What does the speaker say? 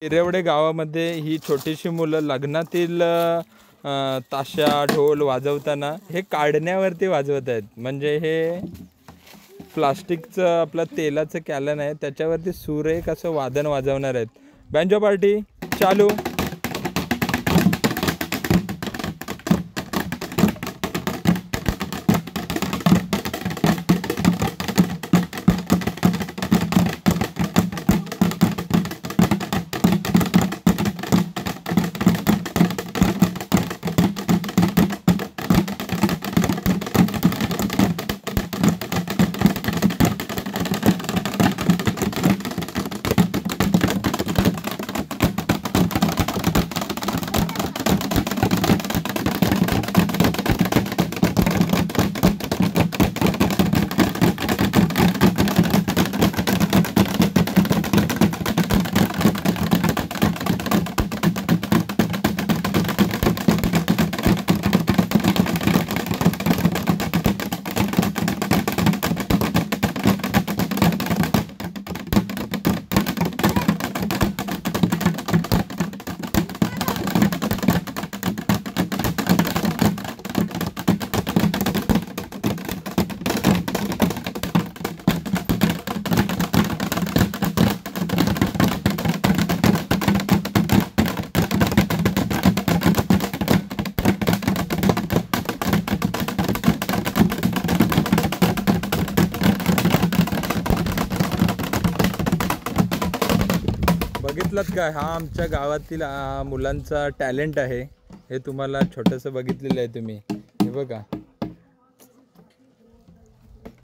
हिरेवडे गावामध्ये ही छोटीशी मुलं लग्नातील ताशा ढोल वाजवताना हे काढण्यावरती वाजवत आहेत. म्हणजे हे प्लास्टिकचं आपलं तेलाचं कॅलन आहे त्याच्यावरती सुरेख असं वादन वाजवणार आहेत. बँजो पार्टी चालू. बघितलात काय? हा आमच्या गावातील मुलांचा टॅलेंट आहे. हे तुम्हाला छोटंसं बघितलेलं आहे तुम्ही. हे बघा.